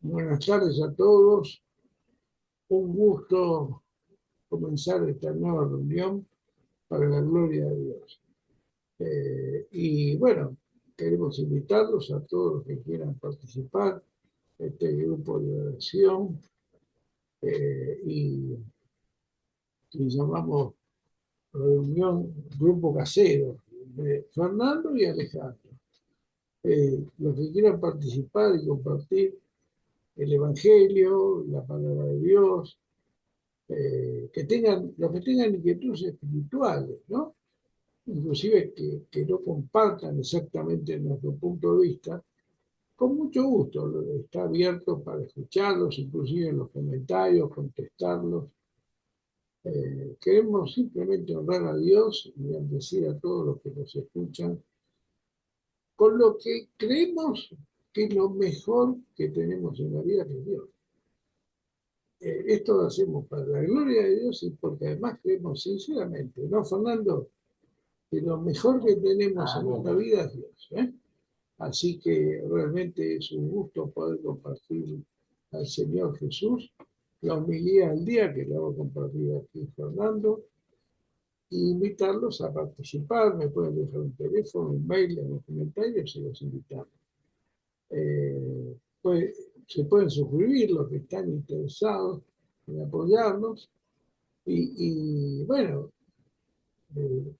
Buenas tardes a todos. Un gusto comenzar esta nueva reunión para la gloria de Dios. Y bueno, queremos invitarlos a todos los que quieran participar en este grupo de oración y llamamos reunión grupo casero de Fernando y Alejandro. Los que quieran participar y compartir el Evangelio, la palabra de Dios, los que tengan inquietudes espirituales, ¿no? Inclusive que no compartan exactamente nuestro punto de vista, con mucho gusto, está abierto para escucharlos, inclusive en los comentarios, contestarlos. Queremos simplemente honrar a Dios y bendecir a todos los que nos escuchan con lo que creemos que es lo mejor que tenemos en la vida, que es Dios. Esto lo hacemos para la gloria de Dios y porque además creemos sinceramente, ¿no, Fernando? Que lo mejor que tenemos en esta vida es Dios, ¿eh? Así que realmente es un gusto poder compartir al Señor Jesús la homilía al día que le vamos a compartir aquí Fernando y invitarlos a participar. Me pueden dejar un teléfono, un mail en los comentarios y los invitamos. Pues, se pueden suscribir los que están interesados en apoyarnos bueno,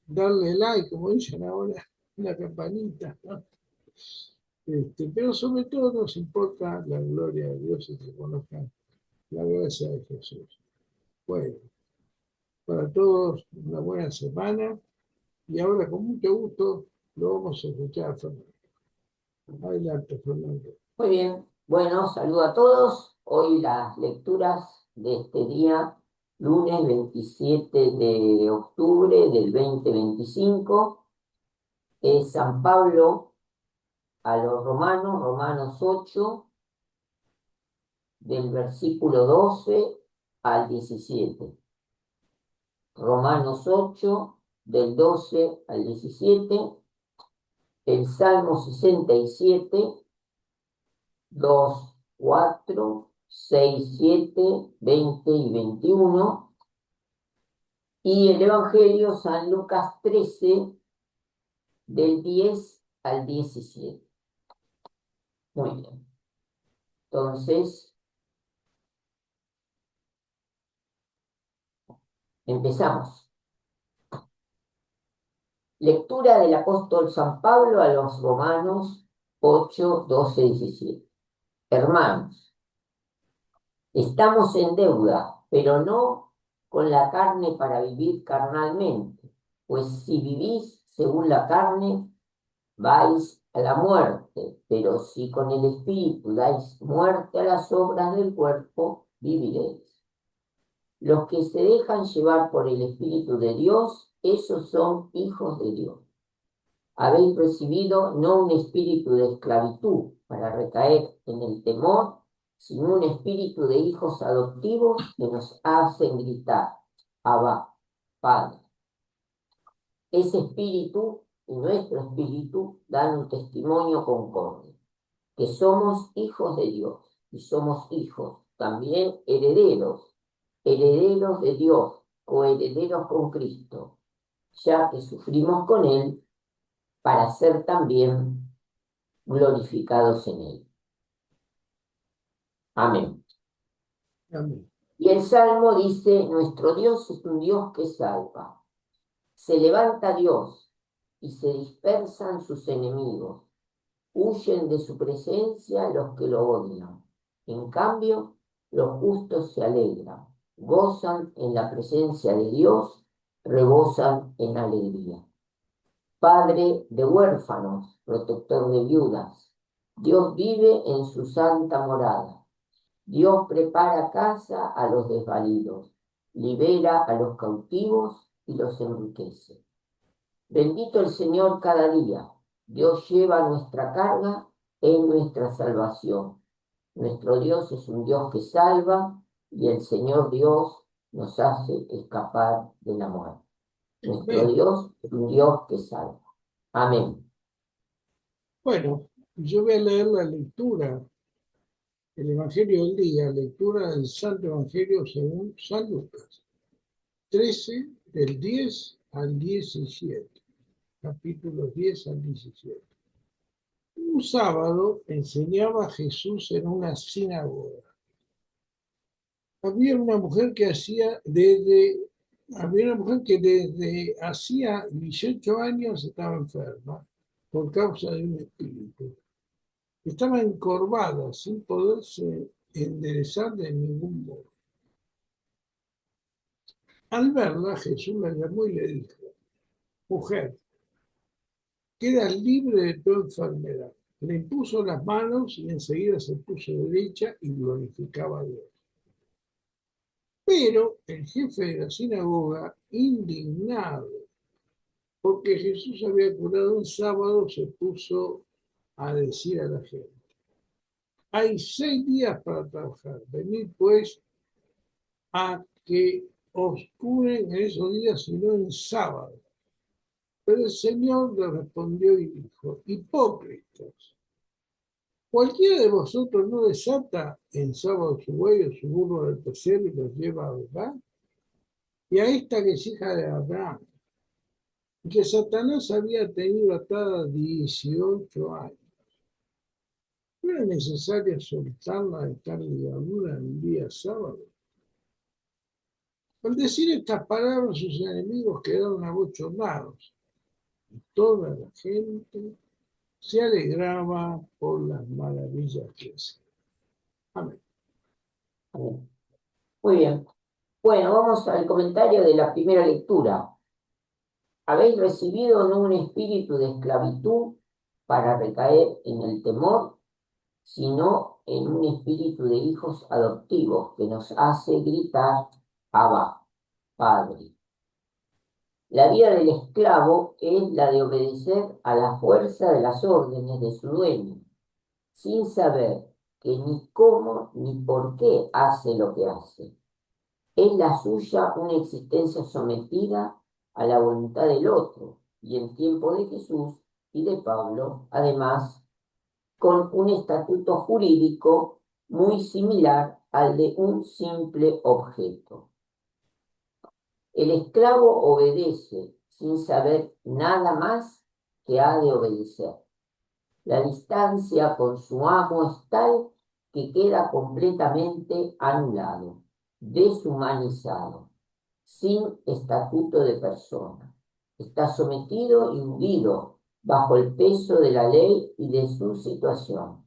darle like, como dicen ahora, una campanita, ¿no? Pero sobre todo nos importa la gloria de Dios y que conozcan la gracia de Jesús. Bueno, para todos una buena semana y ahora con mucho gusto lo vamos a escuchar a Fernando. Adelante, Fernando. Muy bien, bueno, saludo a todos. Hoy las lecturas de este día, lunes 27 de octubre del 2025, es San Pablo a los Romanos, Romanos 8, del versículo 12 al 17. Romanos 8, del 12 al 17, el Salmo 67, 2, 4, 6, 7, 20 y 21. Y el Evangelio San Lucas 13, del 10 al 17. Muy bien. Entonces, empezamos. Lectura del apóstol San Pablo a los Romanos 8, 12, 17. Hermanos, estamos en deuda, pero no con la carne para vivir carnalmente, pues si vivís según la carne, vais a la muerte, pero si con el Espíritu dais muerte a las obras del cuerpo, viviréis. Los que se dejan llevar por el Espíritu de Dios, esos son hijos de Dios. Habéis recibido no un espíritu de esclavitud para recaer en el temor, sino un espíritu de hijos adoptivos que nos hacen gritar, Abba, Padre. Ese espíritu y nuestro espíritu dan un testimonio concorde, que somos hijos de Dios y somos hijos, también herederos, herederos de Dios, coherederos con Cristo, ya que sufrimos con Él para ser también glorificados en Él. Amén. Amén. Y el Salmo dice, nuestro Dios es un Dios que salva. Se levanta Dios y se dispersan sus enemigos. Huyen de su presencia los que lo odian. En cambio, los justos se alegran, gozan en la presencia de Dios, rebosan en alegría. Padre de huérfanos, protector de viudas, Dios vive en su santa morada. Dios prepara casa a los desvalidos, libera a los cautivos y los enriquece. Bendito el Señor cada día. Dios lleva nuestra carga en nuestra salvación. Nuestro Dios es un Dios que salva y el Señor Dios nos hace escapar de la muerte. Nuestro Bien. Dios es un Dios que salva. Amén. Bueno, yo voy a leer la lectura El Evangelio del día, lectura del Santo Evangelio según San Lucas, 13 del 10 al 17, capítulos 10 al 17. Un sábado enseñaba Jesús en una sinagoga. Había una mujer que había una mujer que desde hacía 18 años estaba enferma por causa de un espíritu. Estaba encorvada sin poderse enderezar de ningún modo. Al verla, Jesús la llamó y le dijo: mujer, quedas libre de tu enfermedad. Le impuso las manos y enseguida se puso derecha y glorificaba a Dios. Pero el jefe de la sinagoga, indignado porque Jesús había curado un sábado, se puso a decir a la gente: hay 6 días para trabajar, venid pues a que os curen en esos días, sino en sábado. Pero el Señor le respondió y dijo: hipócritas, cualquiera de vosotros no desata en sábado su buey o su burro del pesebre y los lleva a verdad. Y a esta que es hija de Abraham, que Satanás había tenido atada 18 años. ¿No era necesario soltarla de tal ligadura en día sábado? Al decir estas palabras, sus enemigos quedaron abochornados, y toda la gente se alegraba por las maravillas que hacía. Amén. Amén. Muy bien. Bueno, vamos al comentario de la primera lectura. Habéis recibido no un espíritu de esclavitud para recaer en el temor, sino en un espíritu de hijos adoptivos que nos hace gritar: Abba, Padre. La vida del esclavo es la de obedecer a la fuerza de las órdenes de su dueño, sin saber que ni cómo ni por qué hace lo que hace. Es la suya una existencia sometida a la voluntad del otro, y en tiempo de Jesús y de Pablo, además, con un estatuto jurídico muy similar al de un simple objeto. El esclavo obedece sin saber nada más que ha de obedecer. La distancia con su amo es tal que queda completamente anulado, deshumanizado, sin estatuto de persona. Está sometido y hundido bajo el peso de la ley y de su situación.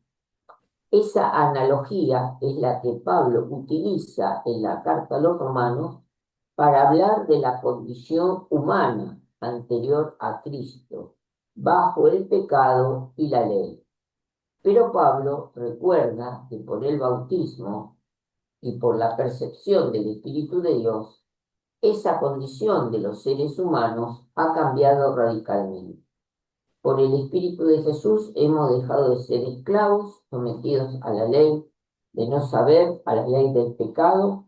Esa analogía es la que Pablo utiliza en la carta a los romanos para hablar de la condición humana anterior a Cristo, bajo el pecado y la ley. Pero Pablo recuerda que por el bautismo y por la percepción del Espíritu de Dios, esa condición de los seres humanos ha cambiado radicalmente. Por el Espíritu de Jesús hemos dejado de ser esclavos, sometidos a la ley de no saber, a la ley del pecado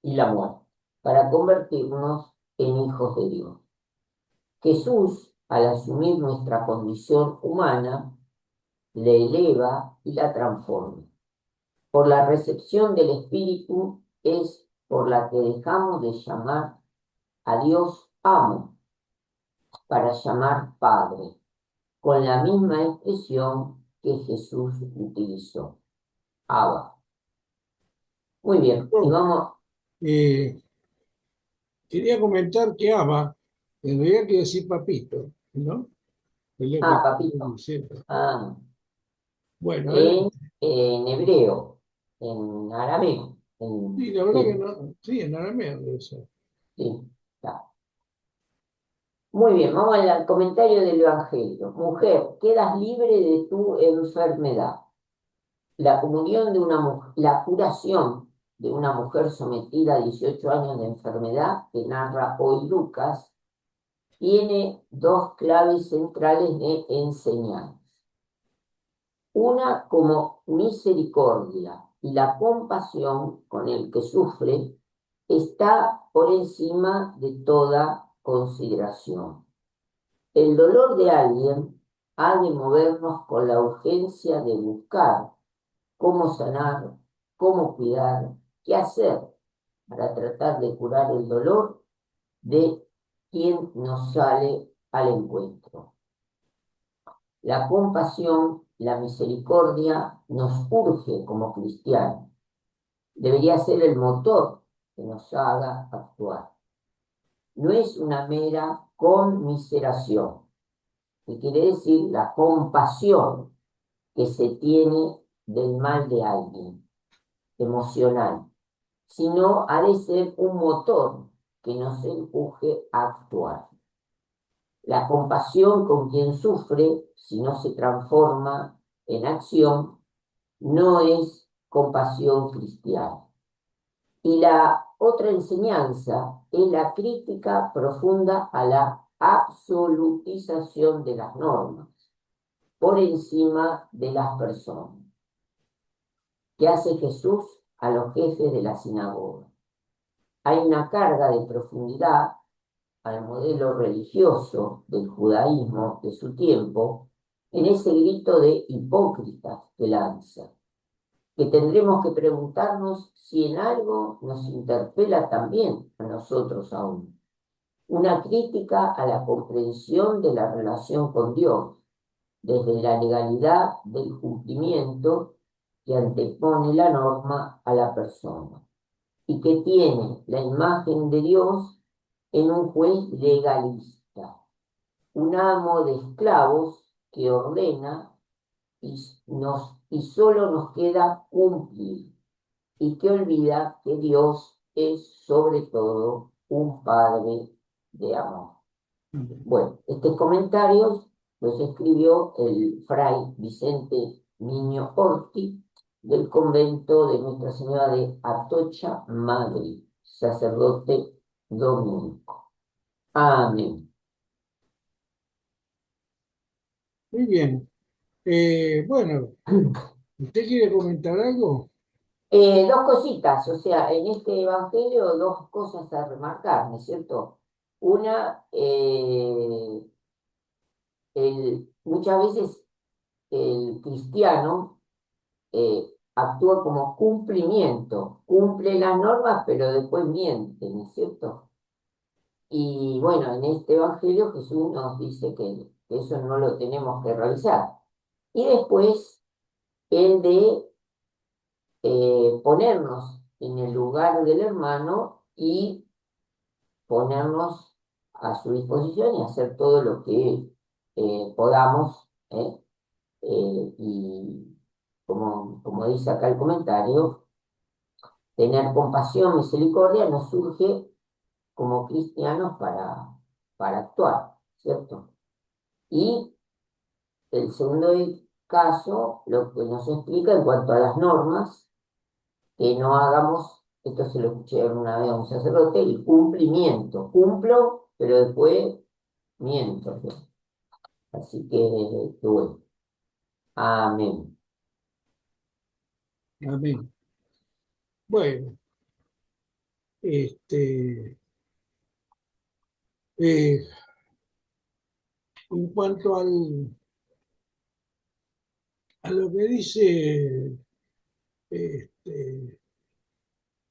y la muerte, para convertirnos en hijos de Dios. Jesús, al asumir nuestra condición humana, la eleva y la transforma. Por la recepción del Espíritu es por la que dejamos de llamar a Dios amo para llamar Padre, con la misma expresión que Jesús utilizó: Abba. Muy bien, y Oh, vamos. eh, quería comentar que Abba, en realidad quiere decir papito, ¿no? Es lo que estoy Papito. diciendo. Ah, Bueno, en, adelante. en hebreo, en arameo. Sí, la verdad que Sí, no. Sí, en arameo debe ser. sí, está. Muy bien, vamos al comentario del Evangelio. Mujer, quedas libre de tu enfermedad. La comunión de la curación de una mujer sometida a 18 años de enfermedad, que narra hoy Lucas, tiene dos claves centrales de enseñanza. Una como misericordia, y la compasión con el que sufre está por encima de toda consideración. El dolor de alguien ha de movernos con la urgencia de buscar cómo sanar, cómo cuidar, qué hacer para tratar de curar el dolor de quien nos sale al encuentro. La compasión, la misericordia nos urge como cristianos. Debería ser el motor que nos haga actuar. No es una mera conmiseración, que quiere decir la compasión que se tiene del mal de alguien, emocional, sino ha de ser un motor que nos empuje a actuar. La compasión con quien sufre, si no se transforma en acción, no es compasión cristiana. Y la otra enseñanza es la crítica profunda a la absolutización de las normas por encima de las personas. ¿Qué hace Jesús a los jefes de la sinagoga? Hay una carga de profundidad al modelo religioso del judaísmo de su tiempo en ese grito de hipócritas que lanza, que tendremos que preguntarnos si en algo nos interpela también a nosotros aún. Una crítica a la comprensión de la relación con Dios, desde la legalidad del cumplimiento que antepone la norma a la persona y que tiene la imagen de Dios en un juez legalista, un amo de esclavos que ordena y solo nos queda cumplir y que olvida que Dios es sobre todo un Padre de amor. Bueno, estos comentarios los escribió el fray Vicente Niño Orti del convento de Nuestra Señora de Atocha, Madrid, sacerdote dominico. Amén. Muy bien. Bueno, ¿usted quiere comentar algo? Dos cositas, o sea, en este evangelio dos cosas a remarcar, ¿no es cierto? Una, muchas veces el cristiano actúa como cumplimiento, cumple las normas, pero después miente, ¿no es cierto? Y bueno, en este evangelio Jesús nos dice que eso no lo tenemos que realizar. Y después el de ponernos en el lugar del hermano y ponernos a su disposición y hacer todo lo que podamos. Y como dice acá el comentario, tener compasión, misericordia nos surge como cristianos para actuar, ¿cierto? Y el segundo caso, lo que nos explica en cuanto a las normas, que no hagamos, esto se lo escuché una vez a un sacerdote, el cumplimiento. Cumplo, pero después miento. Así que bueno. Amén. Amén. Bueno, este, eh, en cuanto a lo que dice este,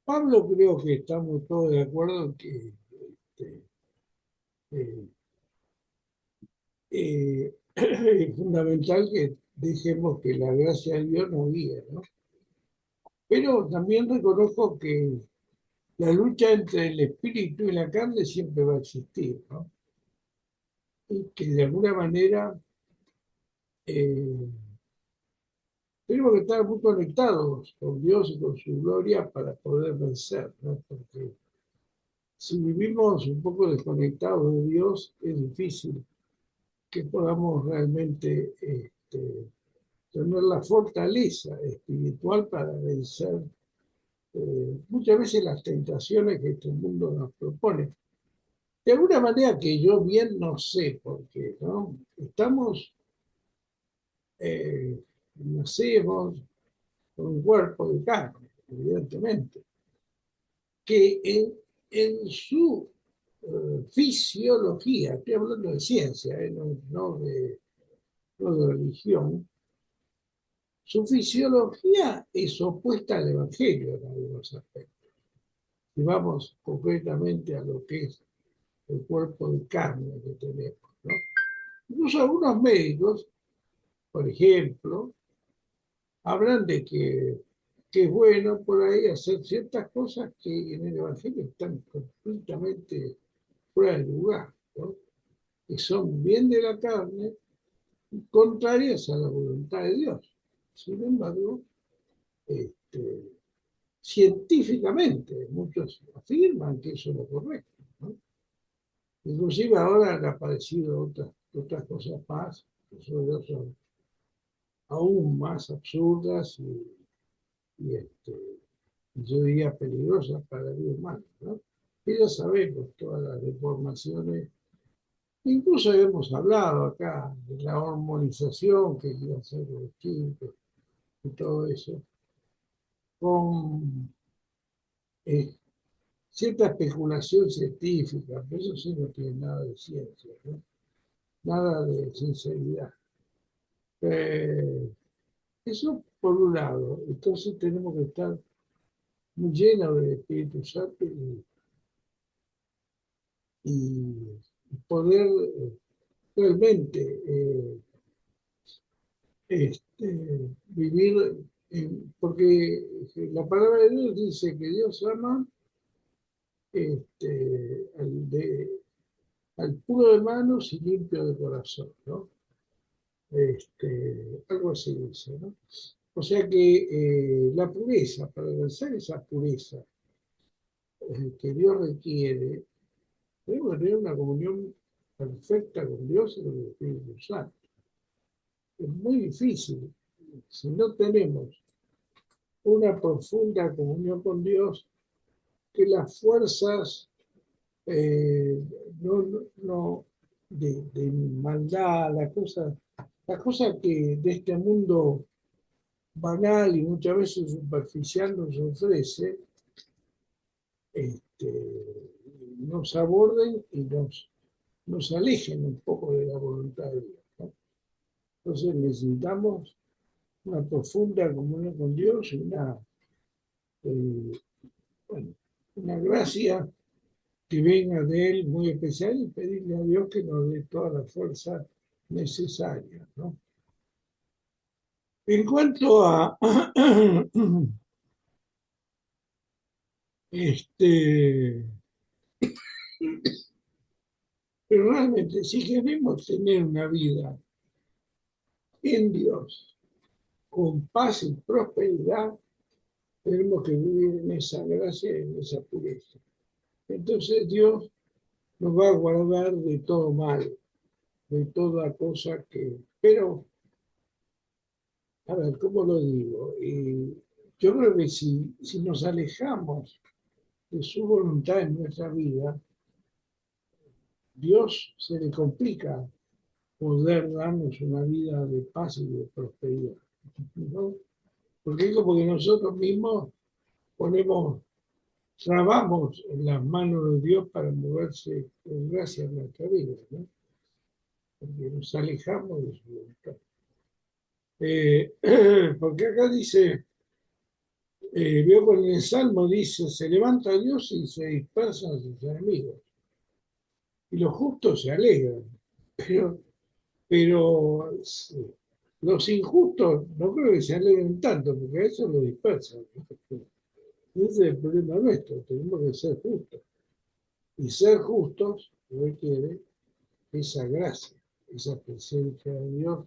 Pablo, creo que estamos todos de acuerdo en que este, eh, es fundamental que dejemos que la gracia de Dios nos guíe, ¿no? Pero también reconozco que la lucha entre el espíritu y la carne siempre va a existir, ¿no? Y que de alguna manera eh, tenemos que estar muy conectados con Dios y con su gloria para poder vencer, ¿no? Porque si vivimos un poco desconectados de Dios, es difícil que podamos realmente tener la fortaleza espiritual para vencer muchas veces las tentaciones que este mundo nos propone. De alguna manera que yo bien no sé por qué, ¿no? Nacemos con un cuerpo de carne, evidentemente, que en su fisiología, estoy hablando de ciencia, no de religión, Su fisiología es opuesta al Evangelio en algunos aspectos. Y vamos concretamente a lo que es el cuerpo de carne que tenemos, ¿no? Incluso algunos médicos, por ejemplo, hablan de que es bueno por ahí hacer ciertas cosas que en el Evangelio están completamente fuera de lugar, ¿no? Que son bien de la carne, contrarias a la voluntad de Dios. Sin embargo, este, científicamente muchos afirman que eso es lo correcto, ¿no? Inclusive ahora han aparecido otras cosas más, que son aún más absurdas y yo diría peligrosas para el ser humano, ¿no? Y ya sabemos todas las deformaciones. Incluso hemos hablado acá de la hormonización que quiere hacer los chicos y todo eso, con eh, cierta especulación científica, pero eso sí no tiene nada de ciencia, ¿no? Nada de sinceridad. Eh, Eso por un lado, entonces tenemos que estar muy llenos del Espíritu Santo y poder realmente vivir, porque la palabra de Dios dice que Dios ama al puro de manos y limpio de corazón, ¿no? Algo así dice, ¿no? O sea que la pureza, para alcanzar esa pureza que Dios requiere, tenemos que tener una comunión perfecta con Dios y con el Espíritu Santo. Es muy difícil. Si no tenemos una profunda comunión con Dios, que las fuerzas eh, no de maldad, las cosas que de este mundo banal y muchas veces superficial nos ofrece, este, nos aborden y nos alejen un poco de la voluntad de Dios, ¿no? Entonces necesitamos una profunda comunión con Dios y eh, bueno, una gracia que venga de Él muy especial y pedirle a Dios que nos dé toda la fuerza necesaria, ¿no? En cuanto a este, pero realmente si queremos tener una vida en Dios, con paz y prosperidad, tenemos que vivir en esa gracia y en esa pureza. Entonces Dios nos va a guardar de todo mal, de toda cosa que... Pero, a ver, ¿cómo lo digo? Yo creo que si nos alejamos de su voluntad en nuestra vida, Dios se le complica poder darnos una vida de paz y de prosperidad, ¿no? Porque es como que nosotros mismos ponemos, trabamos en las manos de Dios para moverse con gracia en nuestra vida, ¿no? Porque nos alejamos de su voluntad. Porque acá dice, veo con el Salmo, dice, se levanta Dios y se dispersan sus enemigos. Y los justos se alegran, pero, pero los injustos no creo que se alegren tanto, porque a eso lo dispersan, ¿no? Ese es el problema nuestro, tenemos que ser justos. Y ser justos requiere esa gracia, esa presencia de Dios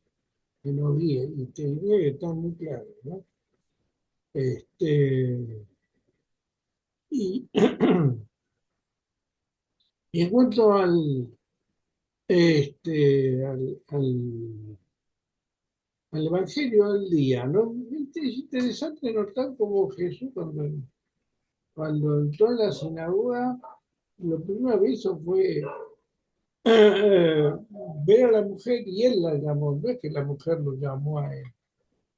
que nos guíe. Y tendría que estar muy claro, ¿no? Este, y, y en cuanto al Evangelio del día, ¿no? Es interesante notar cómo Jesús cuando entró en la sinagoga, lo primero que hizo fue eh, ver a la mujer y él la llamó, no es que la mujer lo llamó a él,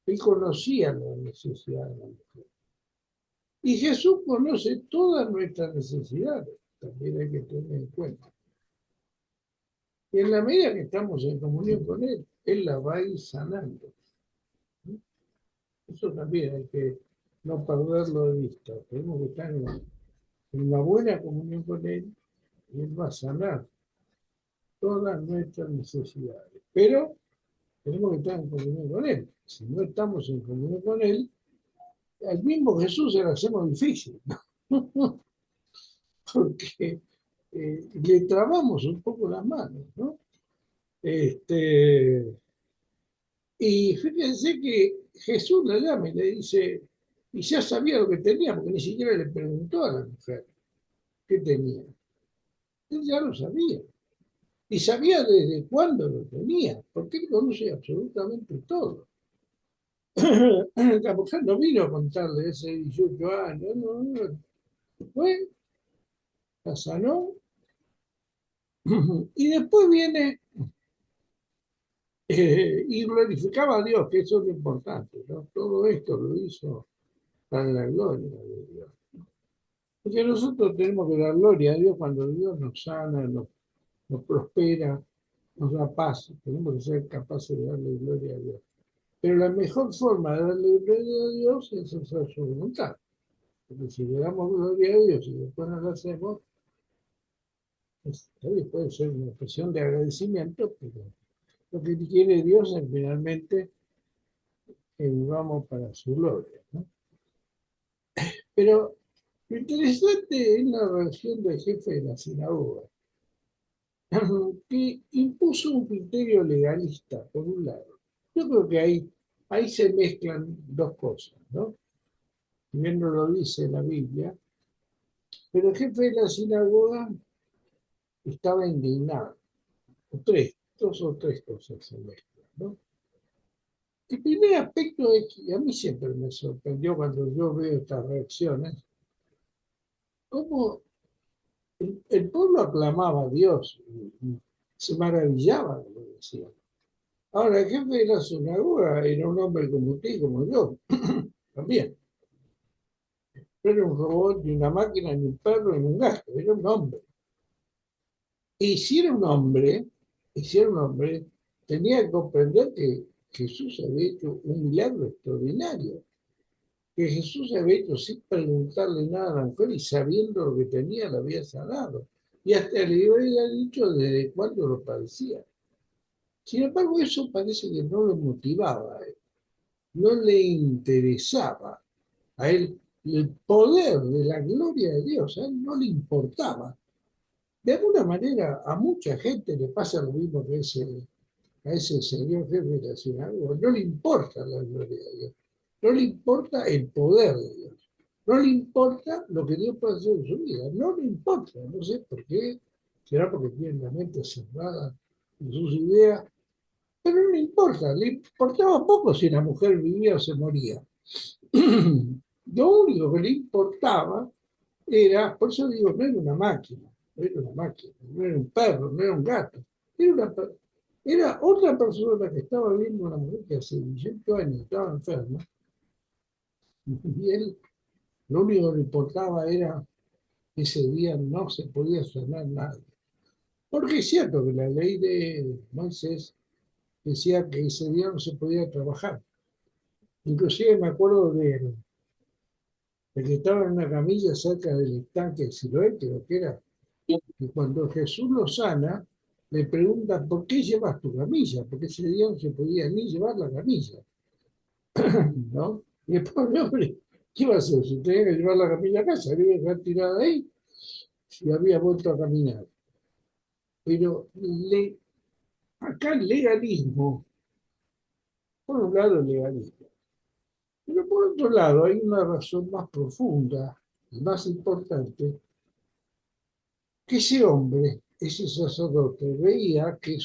él conocía la necesidad de la mujer. Y Jesús conoce todas nuestras necesidades, también hay que tener en cuenta. Y en la medida que estamos en comunión con Él, Él la va a ir sanando, ¿no? Eso también hay que no perderlo de vista. Tenemos que estar en una buena comunión con Él y Él va a sanar todas nuestras necesidades. Pero tenemos que estar en comunión con Él. Si no estamos en comunión con Él, al mismo Jesús se lo hacemos difícil, ¿no? Porque le trabamos un poco las manos, ¿no? Este, y fíjense que Jesús la llama y le dice, y ya sabía lo que tenía, porque ni siquiera le preguntó a la mujer qué tenía. Él ya lo sabía. Y sabía desde cuándo lo tenía, porque él conoce absolutamente todo. La mujer no vino a contarle ese 18 años, no, no. Fue, la sanó, y después viene y glorificaba a Dios, que eso es lo importante, ¿no? Todo esto lo hizo para la gloria de Dios. Porque nosotros tenemos que dar gloria a Dios cuando Dios nos sana, nos prospera, nos da paz. Tenemos que ser capaces de darle gloria a Dios. Pero la mejor forma de darle gloria a Dios es hacer su voluntad. Porque si le damos gloria a Dios y después no lo hacemos, puede ser una expresión de agradecimiento, pero lo que quiere Dios es finalmente que vivamos para su gloria, ¿no? Pero lo interesante es la reacción del jefe de la sinagoga, que impuso un criterio legalista, por un lado. Yo creo que ahí se mezclan dos cosas, ¿no? Si bien no lo dice la Biblia, pero el jefe de la sinagoga estaba indignado. Dos o tres cosas se mezclan, ¿no? El primer aspecto es que a mí siempre me sorprendió cuando yo veo estas reacciones, cómo el pueblo aclamaba a Dios y se maravillaba de lo que decía. Ahora, el jefe de la sinagoga era un hombre como usted y como yo, también. No era un robot, ni una máquina, ni un perro, ni un gato, era un hombre. Y si era un hombre, tenía que comprender que Jesús había hecho un milagro extraordinario, que Jesús había hecho sin preguntarle nada a la mujer y sabiendo lo que tenía, la había sanado. Y hasta le había dicho desde cuándo lo padecía. Sin embargo, eso parece que no lo motivaba a él, no le interesaba a él el poder de la gloria de Dios, a él no le importaba. De alguna manera, a mucha gente le pasa lo mismo que a ese señor jefe de la sinagoga. No le importa la gloria de Dios, no le importa el poder de Dios, no le importa lo que Dios puede hacer en su vida, no le importa, no sé por qué, será porque tiene la mente cerrada en sus ideas, pero no le importa, le importaba poco si la mujer vivía o se moría. Lo único que le importaba era, por eso digo, no era una máquina, no era una máquina, no era un perro, no era un gato, era otra persona que estaba viendo una mujer que hace 18 años estaba enferma, y él lo único que le importaba era que ese día no se podía sanar nadie. Porque es cierto que la ley de Moisés decía que ese día no se podía trabajar. Inclusive me acuerdo de que estaba en una camilla cerca del estanque de Siloé, creo que era, y cuando Jesús lo sana, le pregunta, ¿por qué llevas tu camilla? Porque ese día no se podía ni llevar la camilla, ¿no? Y el pobre hombre, ¿qué iba a hacer? Si tenía que llevar la camilla a casa, le iba a dejar tirada ahí y había vuelto a caminar. Pero acá el legalismo, por un lado el legalismo, pero por otro lado hay una razón más profunda y más importante, que ese hombre, ese sacerdote, veía que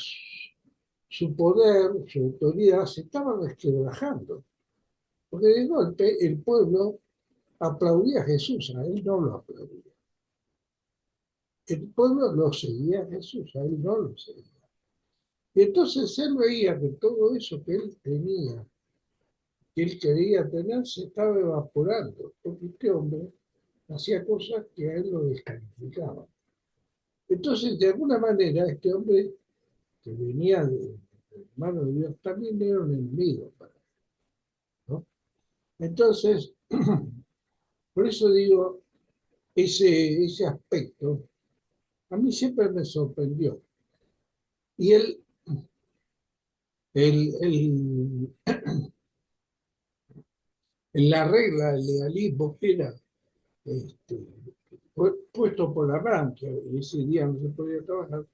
su poder, su autoridad se estaba resquebrajando. Porque de golpe el pueblo aplaudía a Jesús, a él no lo aplaudía. El pueblo lo seguía a Jesús, a él no lo seguía. Y entonces él veía que todo eso que él tenía, que él quería tener, se estaba evaporando, porque este hombre hacía cosas que a él lo descalificaban. Entonces, de alguna manera, este hombre que venía de mano de Dios también era un enemigo para él, ¿no? Entonces, por eso digo, ese aspecto a mí siempre me sorprendió. Y el, en la regla del legalismo que era este, puesto por Abraham, que ese día no se podía trabajar,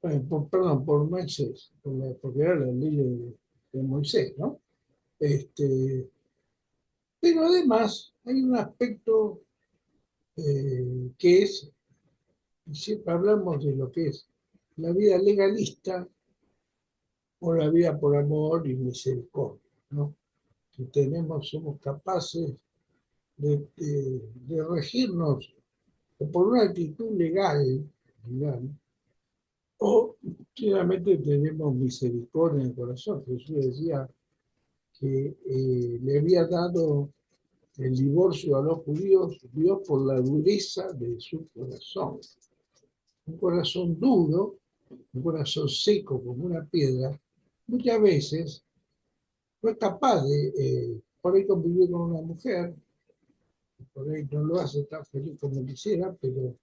perdón, por Moisés, porque era la ley de Moisés, ¿no? Este, pero además hay un aspecto que es, siempre hablamos de lo que es la vida legalista o la vida por amor y misericordia, ¿no? Que somos capaces de regirnos o por una actitud legal, o claramente tenemos misericordia en el corazón. Jesús decía que le había dado el divorcio a los judíos, Dios por la dureza de su corazón. Un corazón duro, un corazón seco como una piedra, muchas veces no es capaz de por ahí convivir con una mujer, por ahí no lo hace tan feliz como quisiera, pero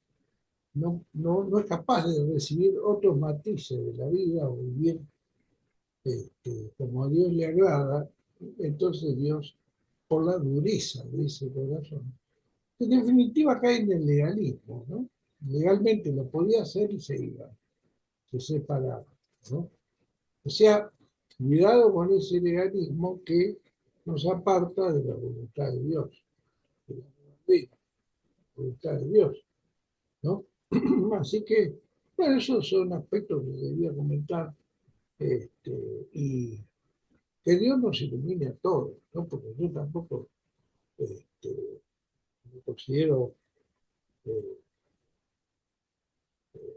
no es capaz de recibir otros matices de la vida o vivir como a Dios le agrada. Entonces Dios, por la dureza de ese corazón, en definitiva cae en el legalismo, ¿no? Legalmente lo podía hacer y se iba, se separaba, ¿no? O sea, cuidado con ese legalismo que nos aparta de la voluntad de Dios, de la voluntad de Dios, ¿no? Así que, bueno, esos son aspectos que debía comentar, y que Dios nos ilumine a todos, ¿no? Porque yo tampoco este, me considero eh,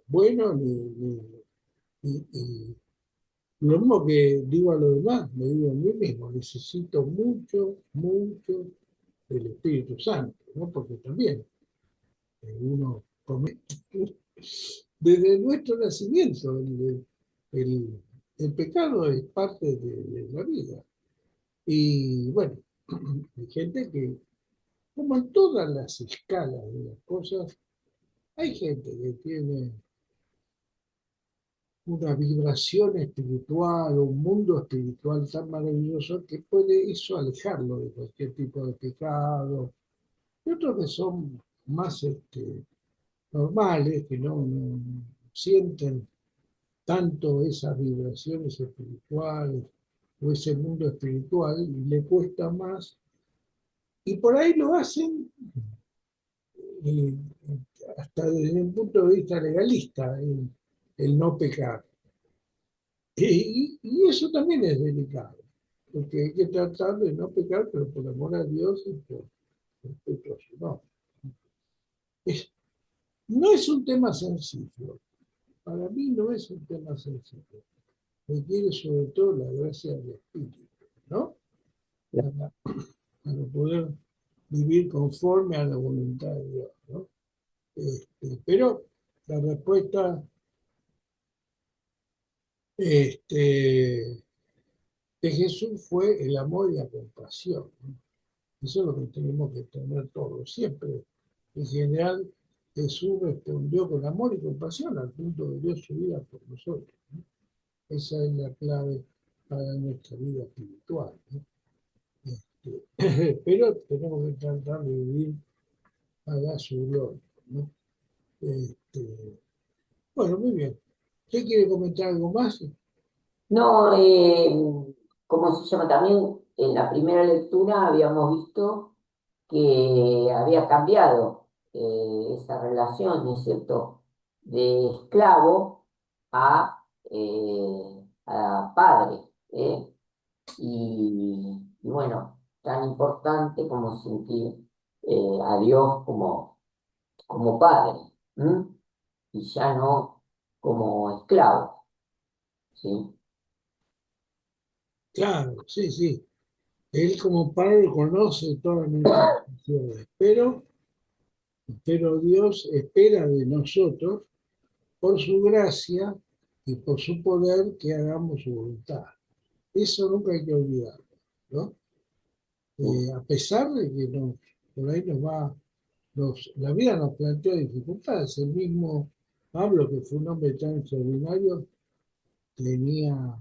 bueno y lo mismo que digo a los demás, me digo a mí mismo, necesito mucho del Espíritu Santo, ¿no? Porque también uno comete, desde nuestro nacimiento, el- el pecado es parte de la vida. Y bueno, hay gente que, como en todas las escalas de las cosas, hay gente que tiene una vibración espiritual, un mundo espiritual tan maravilloso que puede eso alejarlo de cualquier tipo de pecado. Y otros que son más normales, que no sienten tanto esas vibraciones espirituales o ese mundo espiritual y le cuesta más. Y por ahí lo hacen eh, hasta desde un punto de vista legalista, el no pecar. Y eso también es delicado, porque hay que tratar de no pecar, pero por amor a Dios y por respeto a su nombre. Es- no es un tema sencillo, para mí no es un tema sencillo. Requiere sobre todo la gracia del Espíritu, ¿no? Para, para poder vivir conforme a la voluntad de Dios, ¿no? Pero la respuesta este, de Jesús fue el amor y la compasión, ¿no? Eso es lo que tenemos que tener todos, siempre. En general, Jesús respondió con amor y compasión al punto de dio su vida por nosotros, ¿no? Esa es la clave para nuestra vida espiritual, ¿no? Pero tenemos que tratar de vivir para su gloria, ¿no? Este, bueno, muy bien. ¿Usted quiere comentar algo más? No, ¿cómo se llama? También en la primera lectura habíamos visto que había cambiado esa relación, ¿no es cierto?, de esclavo a padre, ¿eh? Y bueno, tan importante como sentir a Dios como padre, ¿m? Y ya no como esclavo, ¿sí? Claro, sí, sí. Él como padre conoce todas nuestras necesidades, pero Dios espera de nosotros, por su gracia y por su poder, que hagamos su voluntad. Eso nunca hay que olvidarlo, ¿no? A pesar de que por ahí la vida nos plantea dificultades. El mismo Pablo, que fue un hombre tan extraordinario, tenía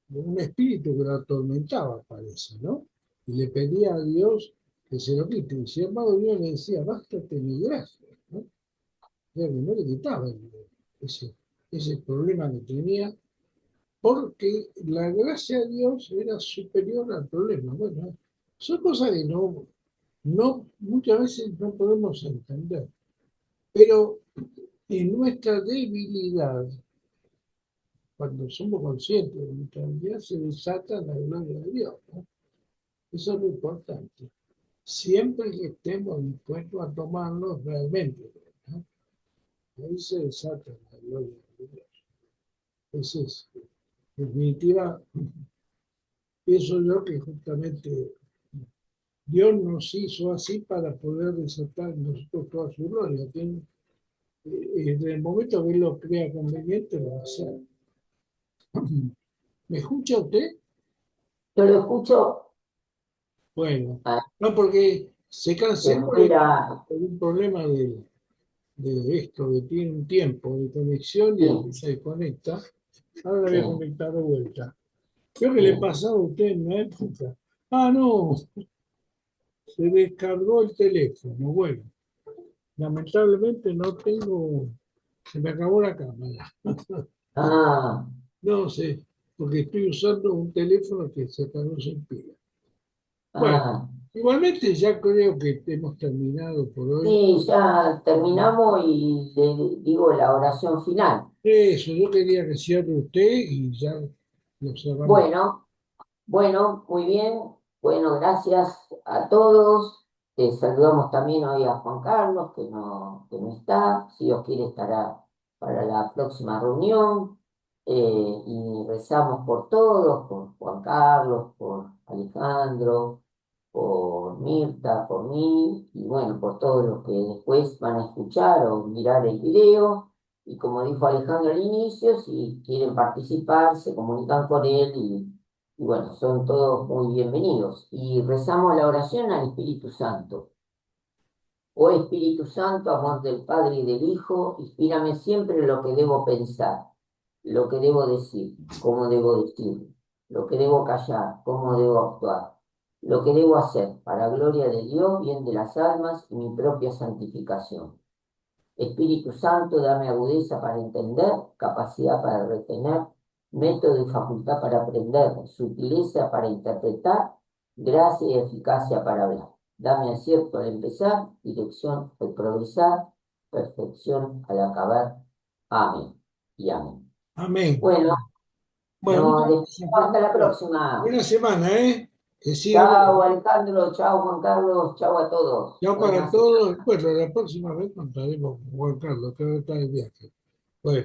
un espíritu que lo atormentaba, parece, ¿no? Y le pedía a Dios que se lo quite. Y sin embargo, Dios le decía, bástate mi gracia, ¿no? O sea, que no le quitaba ese, ese problema que tenía, porque la gracia de Dios era superior al problema. Bueno, son cosas que muchas veces no podemos entender, pero en nuestra debilidad, cuando somos conscientes de nuestra debilidad, se desata la gloria de Dios, ¿no? Eso es lo importante. Siempre que estemos dispuestos a tomarlo realmente, ¿no? Ahí se desata la gloria de Dios. Esa es, en definitiva, pienso yo que justamente Dios nos hizo así para poder desatar en nosotros toda su gloria. En el momento que Él lo crea conveniente, lo va a hacer. ¿Me escucha usted? Yo lo escucho Bueno, a no, porque se que canceló fuera, por un problema de esto, que tiene un tiempo de conexión y sí, después se desconecta. Ahora la voy a sí, conectar de vuelta. Creo que le bien. pasaba a usted en una época. Ah, no, se descargó el teléfono. Bueno, lamentablemente no tengo, se me acabó la cámara. Ah, No sé, porque estoy usando un teléfono que se quedó sin pila. Bueno, ah. igualmente ya creo que hemos terminado por hoy. Sí, ya terminamos y le digo la oración final. Eso, yo quería que cierre usted y ya lo cerramos. Bueno, bueno, muy bien. Bueno, gracias a todos. Saludamos también hoy a Juan Carlos, que no está. Si Dios quiere, estará para la próxima reunión. Y rezamos por todos, por Juan Carlos, por Alejandro, por Mirta, por mí, y bueno, por todos los que después van a escuchar o mirar el video. Y como dijo Alejandro al inicio, si quieren participar, se comunican con él y bueno, son todos muy bienvenidos. Y rezamos la oración al Espíritu Santo. Oh Espíritu Santo, amor del Padre y del Hijo, inspírame siempre en lo que debo pensar, lo que debo decir, cómo debo decir, lo que debo callar, cómo debo actuar, lo que debo hacer, para gloria de Dios, bien de las almas y mi propia santificación. Espíritu Santo, dame agudeza para entender, capacidad para retener, método y facultad para aprender, sutileza para interpretar, gracia y eficacia para hablar. Dame acierto al empezar, dirección al progresar, perfección al acabar. Amén y amén. Amén. Bueno, Bueno, muchas nos gracias, despedimos hasta la Fernando. próxima. Buena semana, ¿eh? Que siga Chao bien. Alejandro, chao Juan Carlos, chao a todos. Chao para Buenas todos. Bueno, la próxima vez contaremos con Juan Carlos, que ahora está de viaje. Bueno.